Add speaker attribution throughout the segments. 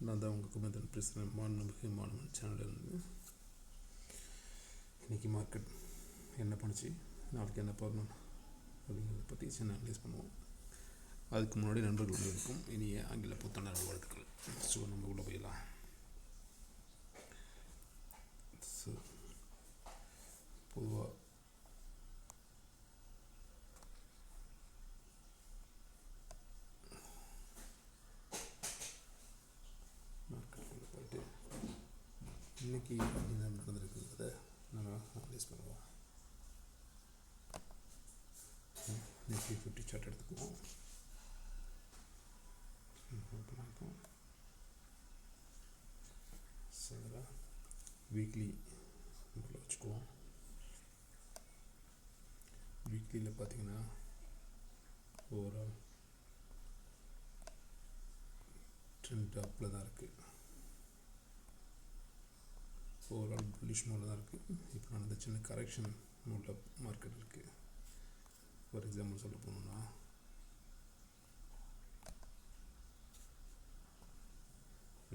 Speaker 1: நான் தான் உங்கள் குமரன் பேசுகிறேன். மாணவன் சேனல்லேருந்து. இன்றைக்கி மார்க்கெட் என்ன பண்ணுச்சு, நாளைக்கு என்ன பண்ணணும் அப்படிங்கிறத பற்றி சின்ன அனலைஸ் பண்ணுவோம். அதுக்கு முன்னாடி நண்பர்கள் இருக்கும் இனிய ஆங்கில புத்தாண்டு வாழ்த்துக்கள். ஸோ நம்ம உள்ளே போயிடலாம். ஸோ பொதுவாக மார்க்கெட்டில் போயிட்டு இன்றைக்கி என்ன நடந்திருக்குங்கிறத நம்ம அனலைஸ் பண்ணுவோம். நிஃப்டி 50 சார்ட் எடுத்துக்குவோம். வீக்லி வச்சுக்குவோம். வீக்லியில் பார்த்தீங்கன்னா ஓவரால் ட்ரெண்ட் டாப்பில் தான் இருக்குது. ஓவரால் புல்லிஷ் மோடில் தான் இருக்குது. இப்போ நடந்த சின்ன கரெக்ஷன் மோடில் மார்க்கெட் இருக்குது. ஃபார் எக்ஸாம்பிள் சொல்ல போனோம்னா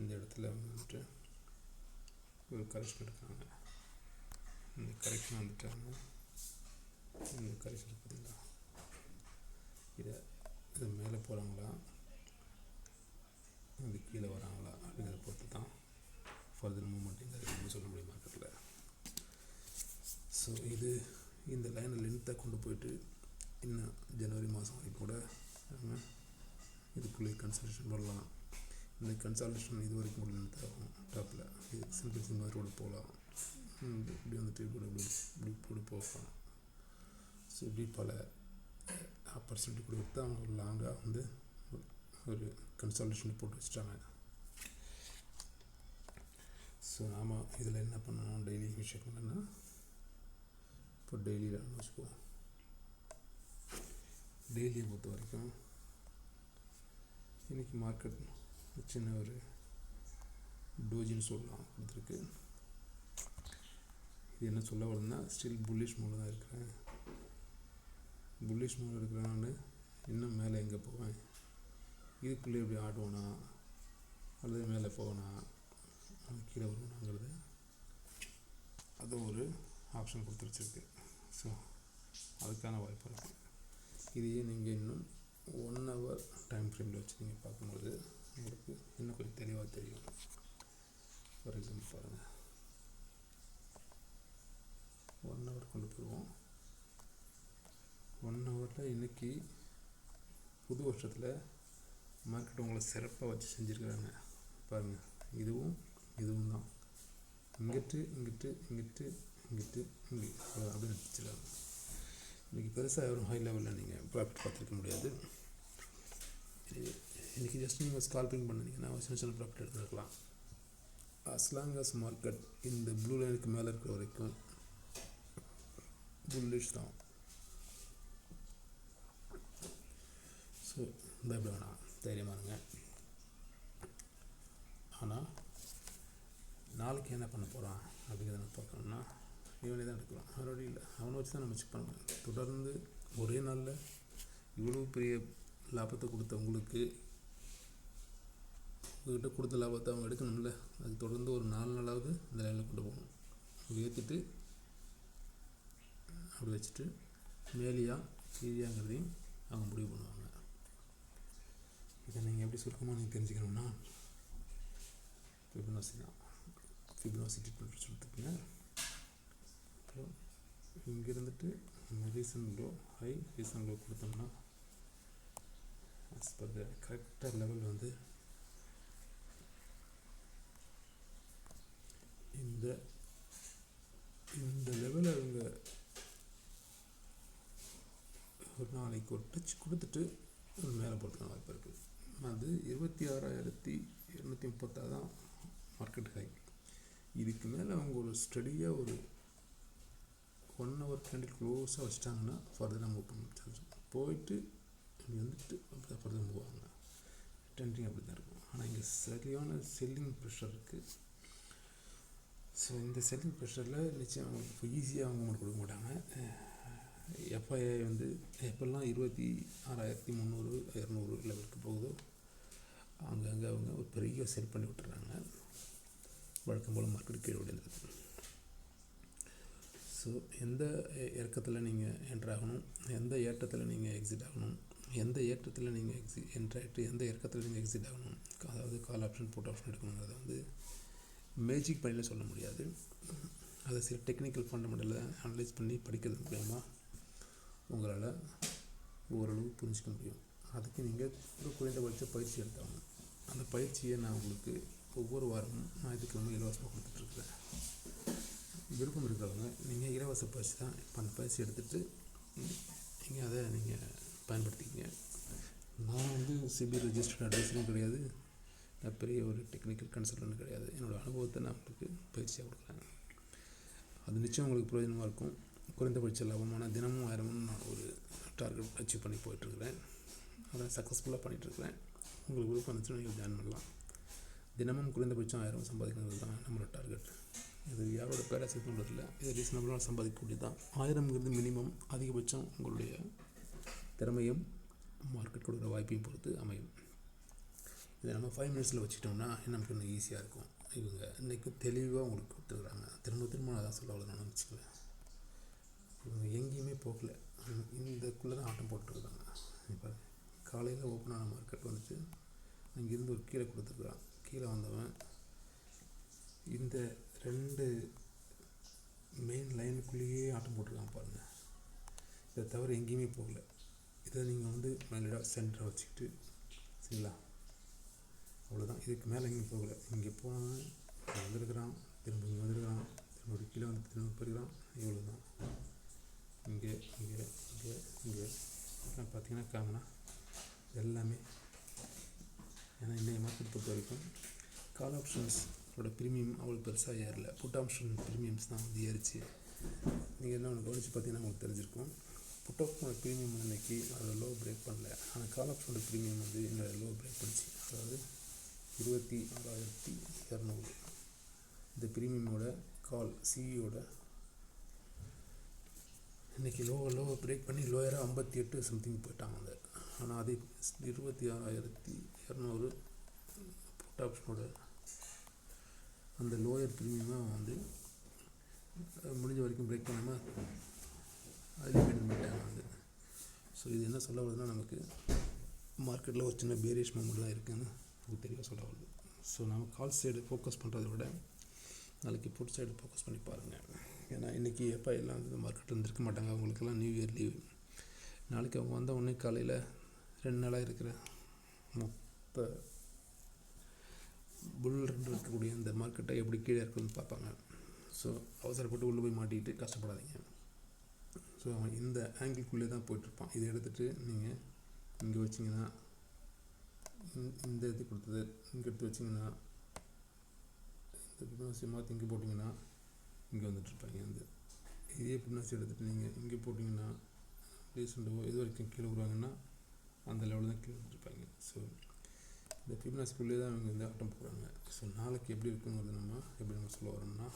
Speaker 1: இந்த இடத்துல வந்துட்டு ஒரு கரெக்ஷன் எடுக்கிறாங்க. இந்த கரெக்ஷன் வந்துட்டாங்க. இந்த கரெக்ஷன் பார்த்தீங்களா, இதை மேலே போகிறாங்களா இது கீழே வராங்களா அப்படிங்கிறத பொறுத்து தான் ஃபர்தர் மூவ்மெண்ட்டுங்கிறது சொல்ல முடியும் மார்க்கெட்டில். ஸோ இந்த லைனை லென்த்தாக கொண்டு போயிட்டு இன்னும் ஜனவரி மாதம் வரைக்கும் கூட நம்ம இதுக்குள்ளே கன்சல்டேஷன் பண்ணலாம். இந்த கன்சல்டேஷன் இது வரைக்கும் கூட லென்த் ஆகும். டாப்பில் இது சிம்பிள் மாதிரி கூட போகலாம். இப்படி வந்துட்டு இப்படி போகலாம். ஸோ இப்படி பல ஆப்பர்ச்சுனிட்டி கொடுத்து அவங்க லாங்காக வந்து ஒரு கன்சல்டேஷன் போட்டு வச்சுட்டாங்க. ஸோ நாம் இதில் என்ன பண்ணணும், டெய்லி விஷயம் என்னென்னா இப்போ டெய்லியில் வச்சுக்குவோம். டெய்லியை பொறுத்த வரைக்கும் இன்றைக்கி மார்க்கெட் சின்ன ஒரு டோஜின்னு சொல்லலாம் கொடுத்துருக்கு. இது என்ன சொல்ல வருதுன்னா, ஸ்டில் புல்லிஷ் மோடில் தான் இருக்கிறேன். புல்லிஷ் மோடில் இருக்கிறனால இன்னும் மேலே எங்கே போவேன், இதுக்குள்ளே எப்படி ஆடுவோனா அல்லது மேலே போவேனா கீழே வருவோனாங்கிறது அது ஒரு ஆப்ஷன் கொடுத்து வச்சுருக்கு. ஸோ அதுக்கான வாய்ப்பு இருக்குது. இதையே நீங்கள் இன்னும் 1 hour டைம் ஃப்ரேமில் வச்சு நீங்கள் பார்க்கும்போது உங்களுக்கு இன்னும் கொஞ்சம் தெளிவாக தெரியும். ஃபார் எக்ஸாம்பிள் பாருங்கள், 1 hour கொண்டு போயிடுவோம். 1 hourல இன்றைக்கி புது வருஷத்தில் மார்க்கெட் உங்களை சிறப்பாக வச்சு செஞ்சுருக்கிறாங்க பாருங்கள். இதுவும் தான் இங்கிட்டு அப்படின்னு வச்சுருக்காங்க. இன்றைக்கி பெருசாக யாரும் ஹை லெவலில் நீங்கள் ப்ராஃபிட் பார்த்துருக்க முடியாது. இன்றைக்கி ஜஸ்ட் நீங்கள் ஸ்கால்பிங் பண்ணிங்கன்னா சின்ன ப்ராஃபிட் எடுத்துருக்கலாம். அஸ்லாங்கஸ் மார்க்கெட் இந்த ப்ளூ லைனுக்கு மேலே இருக்கிற வரைக்கும் புல்லிஷ் தான். ஸோ பயப்பட வேணாம், தைரியமாக இருங்க. ஆனால் நாளைக்கு என்ன பண்ண போகிறான் அப்படிங்கிறத பார்க்கணும்னா இவனே தான் எடுக்கலாம். அவரோட இல்லை, அவனை வச்சு தான் நம்ம செக் பண்ண முடியும். தொடர்ந்து ஒரே நாளில் இவ்வளோ பெரிய லாபத்தை கொடுத்த உங்கள்கிட்ட கொடுத்த லாபத்தை அவங்க எடுக்கணும்ல. அது தொடர்ந்து ஒரு 4 நாளாவது இந்த லைனில் கொண்டு போகணும். ஏற்றிட்டு அப்படி வச்சுட்டு மேலியா கீழியாங்கிறதையும் அவங்க முடிவு பண்ணுவாங்க. இதை நீங்கள் எப்படி சுருக்கமாக நீங்கள் தெரிஞ்சுக்கணும்னா ஃபிபனாசி ட்ரீட்மெண்ட் சொல்லிட்டுருக்கீங்க. அப்புறம் இங்கே இருந்துட்டு reason low high reason low கொடுத்தோம்னா ஆஸ் பர் த கரெக்டாக லெவல் வந்து இந்த லெவலில் அவங்க ஒரு நாளைக்கு ஒரு டச் கொடுத்துட்டு ஒரு மேலே போகிறதுக்கான வாய்ப்பு இருக்குது. அது 26,236 தான் மார்க்கெட் ஹை. இதுக்கு மேலே அவங்க ஒரு ஸ்டடியாக ஒரு 1 hour கேண்டில் க்ளோஸாக வச்சுட்டாங்கன்னா ஃபர்தராக மூவ் பண்ண போயிட்டு இங்கே வந்துட்டு அப்படி தான் ஃபர்தர் மூவ் ஆகுங்க. ட்ரெண்டிங் அப்படி தான் இருக்கும். ஆனால் இங்கே சரியான செல்லிங் ப்ரெஷர் இருக்குது. ஸோ இந்த செல்லிங் ப்ரெஷரில் நிச்சயம் அவங்களுக்கு ஈஸியாக அவங்க மட்டும் கொடுக்க மாட்டாங்க. எஃப்ஐஐ வந்து எப்போல்லாம் 26,300 200 லெவலுக்கு போகுதோ அங்கங்கே அவங்க ஒரு பெரிய செல் பண்ணி விட்டுறாங்க. வழக்கம் போல் மார்க்கெட் கீழே விழுந்தது. ஸோ எந்த இறக்கத்தில் நீங்கள் என்ட்ரு ஆகணும், எந்த ஏற்றத்தில் நீங்கள் எக்ஸிட் ஆகணும், எந்த ஏற்றத்தில் நீங்கள் என்ட்ரு ஆகிட்டு எந்த இறக்கத்தில் நீங்கள் எக்ஸிட் ஆகணும், அதாவது கால் ஆப்ஷன் புட் ஆப்ஷன் எடுக்கணுங்கிறத வந்து மேஜிக் பண்ணியில் சொல்ல முடியாது. அதை சில டெக்னிக்கல் ஃபண்டமெண்டலில் அனலைஸ் பண்ணி படிக்கிறது மூலமா உங்களால் ஓரளவு புரிஞ்சிக்க முடியும். அதுக்கு நீங்கள் ஒரு குறைந்தபட்ச பயிற்சி எடுத்தாகணும். அந்த பயிற்சியை நான் உங்களுக்கு ஒவ்வொரு வாரமும் ஞாயிற்றுக்கிழமை இலவசமாக கொடுத்துட்ருக்குறேன். விருப்பம் இருக்கிறவங்க நீங்கள் இலவச பயிற்சி தான், இப்போ அந்த பயிற்சி எடுத்துகிட்டு நீங்கள் அதை நீங்கள் பயன்படுத்திக்கிங்க. நான் வந்து சிபி ரெஜிஸ்டர்ட் அட்வைஸரும் கிடையாது, நான் பெரிய ஒரு டெக்னிக்கல் கன்சல்டன்ட் கிடையாது. என்னோடய அனுபவத்தை நான் உங்களுக்கு பயிற்சியாக கொடுக்குறேன். அது நிச்சயம் உங்களுக்கு பிரயோஜனமாக இருக்கும். குறைந்தபட்ச லாபமான தினமும் 1000 நான் ஒரு டார்கெட் அச்சீவ் பண்ணி போயிட்டுருக்கிறேன். அதை சக்ஸஸ்ஃபுல்லாக பண்ணிகிட்ருக்கிறேன். உங்களுக்கு விருப்பம் இருந்துச்சுன்னா நீங்கள் ஜாயின் பண்ணலாம். தினமும் குறைந்தபட்சம் 1000 சம்பாதிக்கிறது தான் நம்மளோட டார்கெட். இது யாரோட பேராசை பண்ணுறதில்ல, இது ரீசனபிளாக சம்பாதிக்கக்கூடியது தான். 1000ங்கிறது மினிமம், அதிகபட்சம் உங்களுடைய திறமையும் மார்க்கெட் கொடுக்குற வாய்ப்பையும் பொறுத்து அமையும். இதை நம்ம 5 மினிட்ஸில் வச்சுட்டோம்னா நமக்கு இன்னும் ஈஸியாக இருக்கும். இவங்க இன்றைக்கி தெளிவாக உங்களுக்கு கொடுத்துருக்குறாங்க. திரும்ப நான் தான் சொல்ல அவ்வளோ நினச்சிக்குவேன். இவங்க எங்கேயுமே போகல, இந்தக்குள்ளே தான் ஆட்டம் போட்டுருக்குறாங்க. இப்போ காலையில் ஓப்பன் ஆன மார்க்கெட் வந்துட்டு அங்கேருந்து ஒரு கீழே கொடுத்துருக்குறான். கீழே வந்தவன் இந்த 2 மெயின் லைனுக்குள்ளேயே ஆட்டம் போட்டிருக்கான் பாருங்கள். இதை தவிர எங்கேயுமே போகலை. இதை நீங்கள் வந்து மேலே சென்டரை வச்சுக்கிட்டு சரிங்களா, அவ்வளோதான். இதுக்கு மேலே எங்கேயும் போகலை. இங்கே போனவன் வந்துருக்கிறான், திரும்ப இங்கே வந்துருக்கிறான், திரும்ப ஒரு கீழே வந்து திரும்ப போயிருக்கிறான். இவ்வளோ தான். இங்கே இங்கே இங்கே இங்கே பார்த்தீங்கன்னா காமனா எல்லாமே. ஏன்னா இன்றைய மார்க்கெட் பொறுத்த வரைக்கும் கால் ஆப்ஷன்ஸோட ப்ரீமியம் அவ்வளோ பெருசாக ஏறல, புட் ஆப்ஷன் ப்ரீமியம்ஸ் தான் வந்து ஏறிச்சு. நீங்கள் என்ன ஒன்று கவனித்து பார்த்தீங்கன்னா உங்களுக்கு தெரிஞ்சிருக்கும். புட் ஆப்ஷனோட ப்ரீமியம் இன்றைக்கி அதை லோ பிரேக் பண்ணல, ஆனால் கால் ஆப்ஷனோட ப்ரீமியம் வந்து என்னோட லோ பிரேக் பண்ணிச்சு. அதாவது 26,200 இந்த ப்ரீமியமோட கால் சிஇயோட இன்றைக்கி லோ பிரேக் பண்ணி லோயராக 58 சம்திங் போயிட்டாங்க அந்த. ஆனால் அதே 26,200 புட் ஆப்ஷனோட அந்த லோயர் ப்ரீமியமாக வந்து முடிஞ்ச வரைக்கும் பிரேக் பண்ணாமல் அதிலே மெயின்டைன் பண்ணிட்டாங்க வந்து. ஸோ இது என்ன சொல்ல வருதுன்னா, நமக்கு மார்க்கெட்டில் ஒரு சின்ன பேரிஷ் மூமெண்ட் தான் இருக்குதுன்னு நமக்கு தெளிவாக சொல்ல வருது. ஸோ நம்ம கால் சைடு ஃபோக்கஸ் பண்ணுறத விட நாளைக்கு புட் சைடு ஃபோக்கஸ் பண்ணி பாருங்கள். ஏன்னா இன்றைக்கி எப்போ எல்லாம் வந்து மார்க்கெட்டில் இருந்திருக்க மாட்டாங்க, அவங்களுக்கெல்லாம் நியூ இயர் லீவு. நாளைக்கு அவங்க வந்த உடனே காலையில் 2 நாளாக இருக்கிற மொத்த புல் ரெண்டு இருக்கக்கூடிய இந்த மார்க்கெட்டை எப்படி கீழே இருக்குன்னு பார்ப்பாங்க. ஸோ அவசரப்பட்டு உள்ளே போய் மாட்டிக்கிட்டு கஷ்டப்படாதீங்க. ஸோ அவன் இந்த ஆங்கிள்குள்ளே தான் போயிட்டுருப்பான். இதை எடுத்துகிட்டு நீங்கள் இங்கே வச்சிங்கன்னா இந்த இது கொடுத்தது இங்கே எடுத்து வச்சிங்கன்னா இந்த பினாசி மாற்றி இங்கே போட்டிங்கன்னா இங்கே வந்துட்டுருப்பாங்க. இந்த இதே பினாசி எடுத்துகிட்டு நீங்கள் இங்கே போட்டிங்கன்னா ரீசெண்டாக இது வரைக்கும் கீழே வருவாங்கன்னா அந்த லெவலில் தான் கீழே வந்துட்டுருப்பாங்க. ஸோ இந்த ஃபிபனாசிக்குள்ளே தான் அவங்க வந்து ஆட்டம் போடுறாங்க. ஸோ நாளைக்கு எப்படி இருக்குங்கிறது நம்ம சொல்ல வரோம்னா,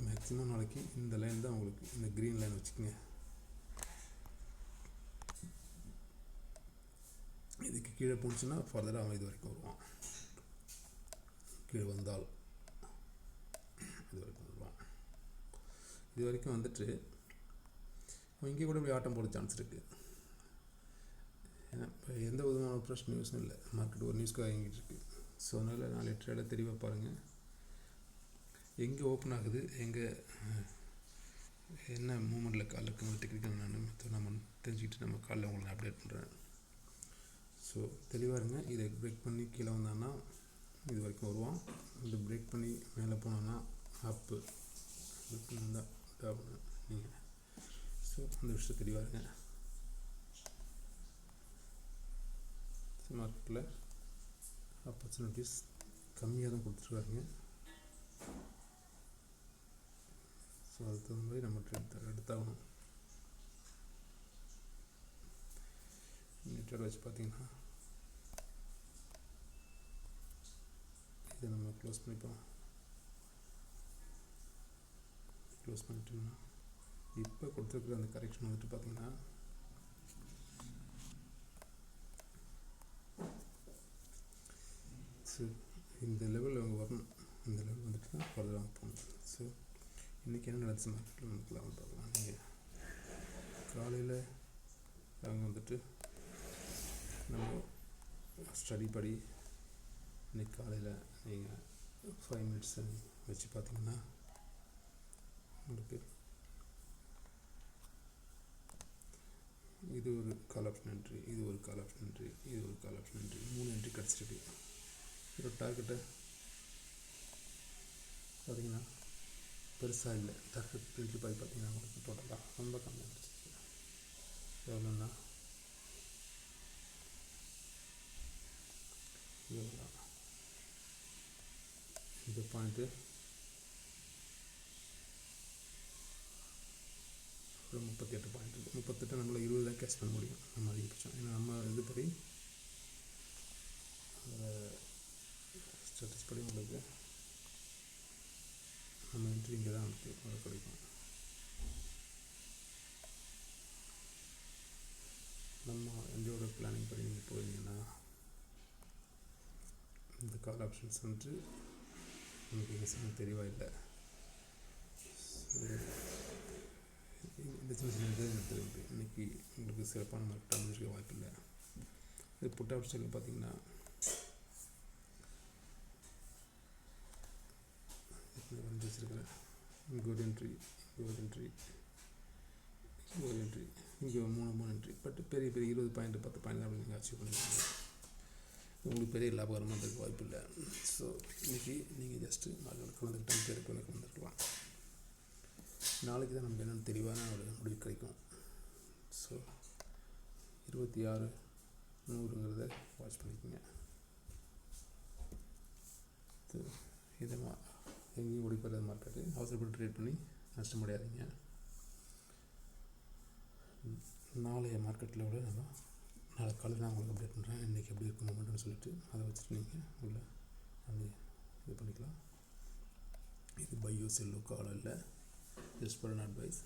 Speaker 1: மேக்ஸிமம் நாளைக்கு இந்த லைன் தான் உங்களுக்கு, இந்த க்ரீன் லைன் வச்சுக்கோங்க. இதுக்கு கீழே போணுச்சுன்னா ஃபர்தராக அவன் இது வரைக்கும் வருவான். கீழே வந்தால் இது வரைக்கும் வருவான். இது வரைக்கும் வந்துட்டு இங்கே கூட இப்படி ஆட்டம் போட சான்ஸ் இருக்குது. ஏன்னா இப்போ எந்த விதமான ஃப்ரெஷ் நியூஸும் இல்லை, மார்க்கெட் ஒரு நியூஸ்க்காக இயங்கிட்டு இருக்குது. ஸோ அதனால் நாளை ட்ரேடை தெளிவாக பாருங்கள். எங்கே ஓப்பன் ஆகுது, எங்கே என்ன மூமெண்ட்டில் கால் இருக்குங்க டெக்னிக்கல் நம்ம தெரிஞ்சுக்கிட்டு நம்ம காலில் உங்களுக்கு அப்டேட் பண்ணுறேன். ஸோ தெளிவாக இருங்க. இதை பிரேக் பண்ணி கீழே வந்தான்னா இது வரைக்கும் வருவான். இது பிரேக் பண்ணி மேலே போனோன்னா அப்பு வந்தால் டவுன் நீங்கள். ஸோ அந்த விஷயம் தெளிவாக இருங்க. மார்க்கெட்டில் ஆப்பர்ச்சுனிட்டிஸ் கம்மியாக தான் கொடுத்துருக்காங்க. ஸோ அதுக்கு தகுந்த மாதிரி நம்ம ட்ரேட் எடுத்தாகணும். ட்ரேட் வச்சு பார்த்தீங்கன்னா இதை நம்ம க்ளோஸ் பண்ணிப்போம். க்ளோஸ் பண்ணிட்டோம்னா இப்போ கொடுத்துருக்குற அந்த கரெக்ஷன் வந்துட்டு பார்த்திங்கன்னா இந்த லெவலில் அவங்க வரணும். இந்த லெவல் வந்துட்டு தான் ஃபர்தராக போகணும். ஸோ இன்றைக்கி என்ன நடந்துச்சு மார்க்கெட்டில் நமக்குலாம் பார்க்கலாம். நீங்கள் காலையில் அவங்க வந்துட்டு நம்ம ஸ்டடி படி இன்றைக்கி காலையில் நீங்கள் 5 மினிட்ஸ் வச்சு பார்த்தீங்கன்னா உங்களுக்கு இது ஒரு கால் ஆப்ஷன் என்ட்ரி, இது ஒரு கால் ஆப்ஷன் என்ட்ரி, இது ஒரு கால் ஆப்ஷன் என்ட்ரி, 3 என்ட்ரி கிடச்சிருக்கு. ஒரு டார்கெட்டை பார்த்தீங்கன்னா பெருசாக இல்லை. டார்கெட் என்ட்ரி பாய் பார்த்தீங்கன்னா உங்களுக்கு டோட்டலாக ரொம்ப கம்மியாக கிடச்சிருக்கு. எவ்வளோன்னா இவ்வளோ இந்த பாயிண்ட்டு ஒரு 38 பாயிண்ட் இருக்குது. 38 நம்மளால் 20 தான் கேஷ் பண்ண முடியும் நம்ம அதிகபட்சம். ஏன்னா நம்ம இதுபடி ஸ்டேட்டஸ் படி உங்களுக்கு நம்ம என்ட்ரி இங்கே தான் நமக்கு கிடைக்கும். நம்ம எங்களோட பிளானிங் படி நீங்கள் போயிருந்தீங்கன்னா இந்த கால் ஆப்ஷன்ஸ் வந்து நமக்கு இங்கே தெளிவாக இல்லை. இந்த சின்ன சின்ன இது எடுத்துருக்கு. இன்றைக்கி உங்களுக்கு சிறப்பான மார்க்கெட் அமைஞ்சிருக்க வாய்ப்பு இல்லை. இது புட் ஆப்ஷனில் பார்த்தீங்கன்னா வந்து வச்சுருக்கிறேன். இங்கே ஒரு என்ட்ரி, இங்கே ஒரு என்ட்ரி, இங்கே ஒரு என்ட்ரி, இங்கே 3 என்ட்ரி. பட் பெரிய 20 பாயிண்ட் 10 பாயிண்ட் அப்படி நீங்கள் அச்சீவ் பண்ணிக்கலாம். உங்களுக்கு பெரிய லாபகரமாக இருக்க வாய்ப்பு இல்லை. ஸோ இன்றைக்கி நீங்கள் ஜஸ்ட்டு மார்க்கெட் கலந்துக்கிட்டால் பேருக்கு கலந்துருக்கலாம். நாளைக்கு தான் நமக்கு என்னென்னு தெளிவான ஒரு முடிவு கிடைக்கும். ஸோ 26,100ங்கிறத வாட்ச் பண்ணிக்கோங்க. இதை எங்கேயும் ஓடிப்போகிற மார்க்கெட்டு அவசரப்பட்டு ட்ரேட் பண்ணி நஷ்டமடையாதீங்க. நாளைய மார்க்கெட்டில் விட நம்ம நாளை காலையில் நான் உங்களுக்கு அப்டேட் பண்ணுறேன். இன்றைக்கி எப்படி இருக்கும் மொமெண்ட்னு சொல்லிட்டு அதை வச்சுட்டு நீங்கள் உள்ள அந்த இது பண்ணிக்கலாம். இது பையோ செல்லோ காலம் இல்லை, ஜஸ்ட் ஃபார் அன் அட்வைஸ்.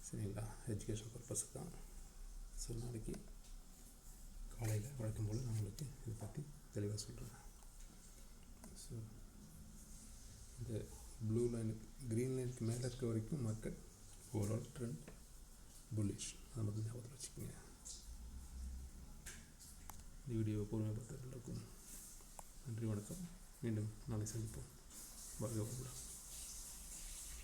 Speaker 1: சரிங்களா? எஜுகேஷன் பர்பஸுக்கு தான். ஸோ நாளைக்கு காலையில் வழக்கம் போல் நான் உங்களுக்கு இதை பற்றி தெளிவாக சொல்கிறேன். ஸோ இந்த ப்ளூ லைனுக்கு க்ரீன் லைனுக்கு மேலே இருக்க வரைக்கும் மார்க்கெட் ஓவரால் ட்ரெண்ட் புல்லிஷ். அதை மட்டும் ஞாபகத்தில் வச்சுக்கோங்க. இந்த வீடியோவை பொறுமையாக பார்த்து எல்லாருக்கும் நன்றி, வணக்கம். மீண்டும் நாளை சந்திப்போம். வாழ்க வளமுடன்.